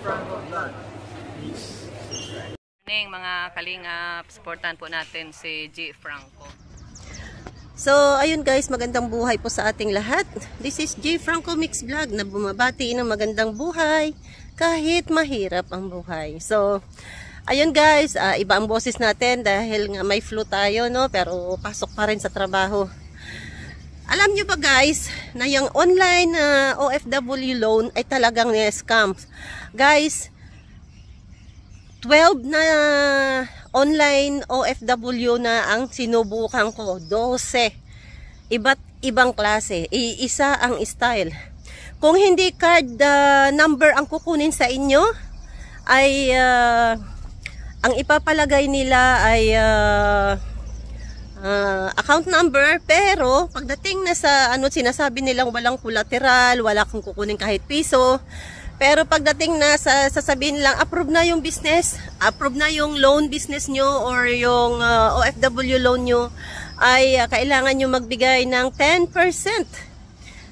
Franco Vlog. Please subscribe. Morning mga kalingap, supportan po natin si G. Franco. So, ayun guys, magandang buhay po sa ating lahat. This is G. Franco Mix Vlog na bumabati ng magandang buhay kahit mahirap ang buhay. So, ayun guys, iba ang boses natin dahil nga may flu tayo, no? Pero pasok pa rin sa trabaho. Alam nyo ba guys, na yung online OFW loan ay talagang scam. Guys, 12 na online OFW na ang sinubukan ko. 12. Iba't ibang klase. Isa ang style. Kung hindi card number ang kukunin sa inyo, ay ang ipapalagay nila ay account number, pero pagdating na sa sinasabi nilang walang collateral, wala kang kukunin kahit piso. Pero pagdating na sa sasabihin lang, approve na yung business, approve na yung loan business nyo or yung OFW loan nyo, ay kailangan nyo magbigay ng 10%.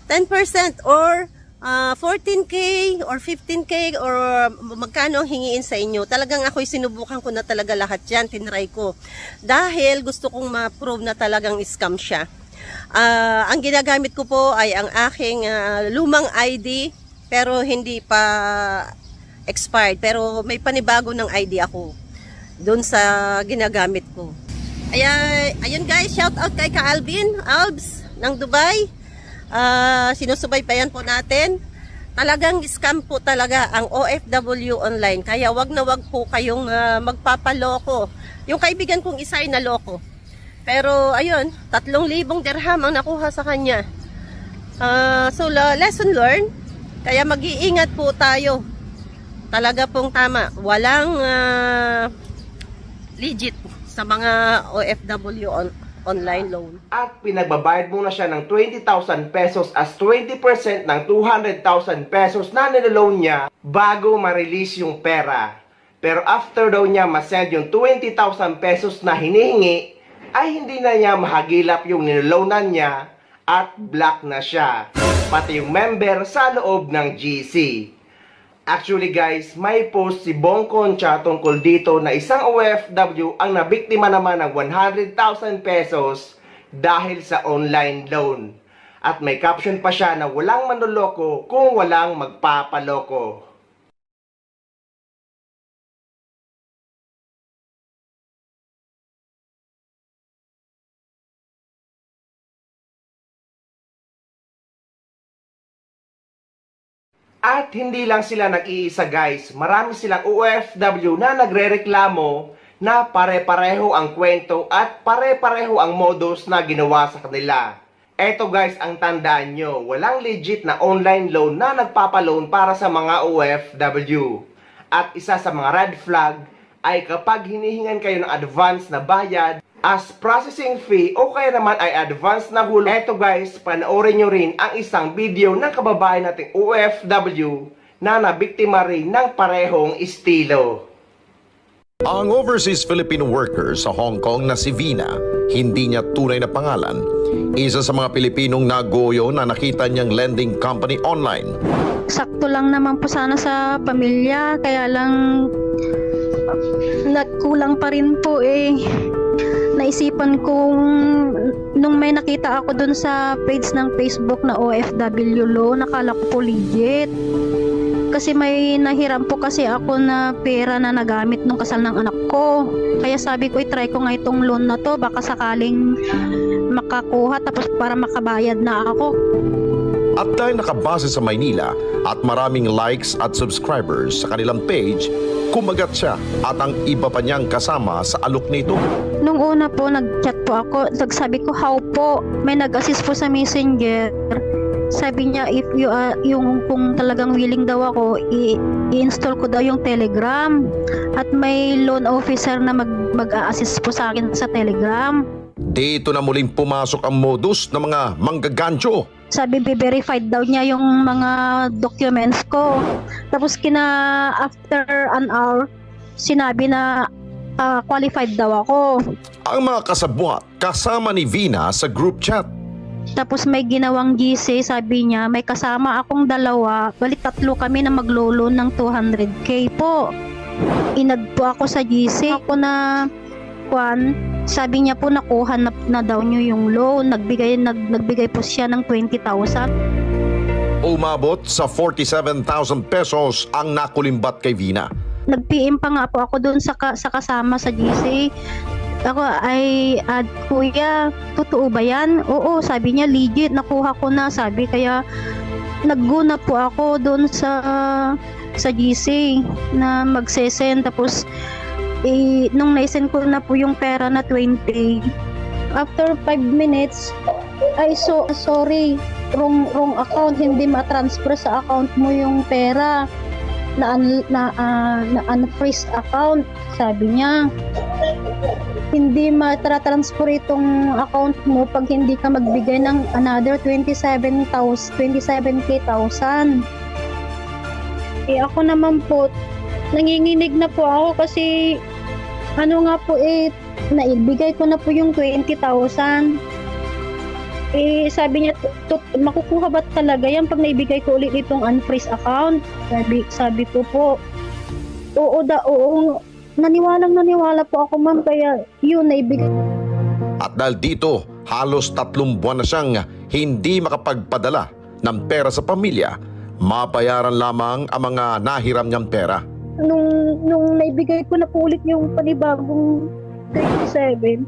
10% or 14K or 15K or magkano ang hingiin sa inyo. Talagang ako'y sinubukan ko na talaga lahat yan, tinry ko. Dahil gusto kong ma-prove na talagang scam siya. Ang ginagamit ko po ay ang aking lumang ID, pero hindi pa expired. Pero may panibago ng ID ako doon sa ginagamit ko. Ayun guys, shout out kay Ka-Alvin Albs ng Dubai. Sinusubaybayan po natin. Talagang scam po talaga ang OFW online. Kaya wag na wag po kayong magpapaloko. Yung kaibigan kong isa ay naloko. Pero ayun, 3,000 dirham ang nakuha sa kanya. So lesson learned. Kaya mag-iingat po tayo. Talaga pong tama. Walang legit sa mga OFW online loan. At pinagbabayad muna siya ng 20,000 pesos as 20% ng 200,000 pesos na niloan niya bago ma-release yung pera. Pero after daw niya ma-send yung 20,000 pesos na hinihingi, ay hindi na niya mahagilap yung niloanan niya at block na siya. Pati yung member sa loob ng GC. Actually guys, may post si Bong Concha tungkol dito na isang OFW ang nabiktima naman ng 100,000 pesos dahil sa online loan. At may caption pa siya na walang manloloko kung walang magpapaloko. At hindi lang sila nag-iisa guys, marami silang OFW na nagrereklamo na pare-pareho ang kwento at pare-pareho ang modus na ginawa sa kanila. Eto guys ang tandaan nyo, walang legit na online loan na nagpapaloan para sa mga OFW. At isa sa mga red flag ay kapag hinihingan kayo ng advance na bayad as processing fee o kaya naman ay advance na hulog. Eto guys, panoorin nyo rin ang isang video ng kababayan nating OFW na nabiktima rin ng parehong estilo. Ang overseas Filipino worker sa Hong Kong na si Vina, hindi niya tunay na pangalan, isa sa mga Pilipinong nagoyo na nakita niyang lending company online. Sakto lang naman po sana sa pamilya, kaya lang nagkulang pa rin po Naisipan kong nung may nakita ako dun sa page ng Facebook na OFW loan, nakala ko po legit. Kasi may nahiram po kasi ako na pera na nagamit nung kasal ng anak ko. Kaya sabi ko, i-try ko nga itong loan na to, baka sakaling makakuha tapos para makabayad na ako. At dahil nakabase sa Maynila at maraming likes at subscribers sa kanilang page, kumagat siya at ang iba pa niyang kasama sa alok nito. Nung una po, nag-chat po ako. Sabi ko, how po? May nag-assist po sa messenger. Sabi niya, if you kung talagang willing daw ako, i-install ko daw yung Telegram. At may loan officer na mag-a-assist po sa akin sa Telegram. Dito na muling pumasok ang modus ng mga manggagancho. Sabi, verified daw niya yung mga documents ko. Tapos after an hour, sinabi na qualified daw ako. Ang mga kasabwat kasama ni Vina sa group chat. Tapos may ginawang GC, sabi niya, may kasama akong dalawa, bali 3 kami na maglolo ng 200k po. Inad po ako sa GC. Ako na, sabi niya po nakuha na daw niyo yung loan. Nagbigay po siya ng 20,000. Umabot sa 47,000 pesos ang nakulimbat kay Vina. Nag-PM pa nga po ako doon sa kasama sa GC. Ako ay, kuya, totoo ba yan? Oo, sabi niya, legit, nakuha ko na, sabi. Kaya, nagguna po ako doon sa GC na magsesend. Tapos, nung naisend ko na po yung pera na 20, after 5 minutes, ay, sorry, wrong account, hindi ma-transfer sa account mo yung pera. Na unfreeze account, sabi niya. Hindi ma-transfer itong account mo pag hindi ka magbigay ng another 27k thousand. Ako naman po, nanginginig na po ako kasi naibigay ko na po yung 20,000. Sabi niya, makukuha ba talaga yan pag naibigay ko ulit itong unfreeze account? Sabi ko po, oo, naniwala po ako, ma'am, kaya yun, naibigay. At dahil dito, halos 3 buwan na siyang hindi makapagpadala ng pera sa pamilya, mabayaran lamang ang mga nahiram niyang pera. Nung naibigay ko na po ulit yung panibagong 37,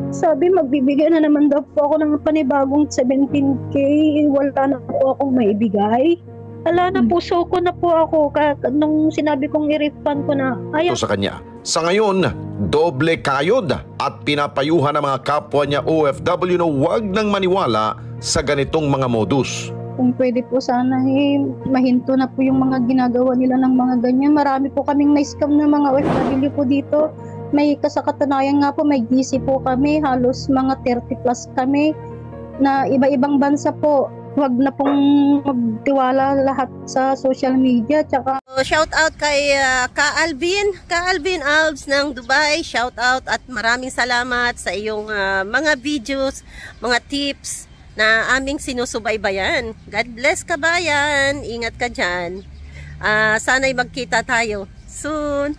sabi magbibigay na naman daw po ako ng panibagong 17k, wala na po akong maibigay. Wala na po, soko na po ako nung sinabi kong i-refund ko na. Ito sa kanya. Sa ngayon, doble kayod at pinapayuhan ng mga kapwa niya OFW na huwag nang maniwala sa ganitong mga modus. Kung pwede po sana mahinto na po yung mga ginagawa nila ng mga ganyan. Marami po kaming na-scam ng mga OFW po dito. May kasakatanayan nga po, may GC po kami, halos mga 30 plus kami na iba-ibang bansa po. Huwag na pong magtiwala lahat sa social media. Tsaka shout out kay Ka Alvin Alves ng Dubai. Shout out at maraming salamat sa iyong mga videos, mga tips na aming sinusubaybayan. God bless, kabayan. Ingat ka dyan. Sana'y magkita tayo soon.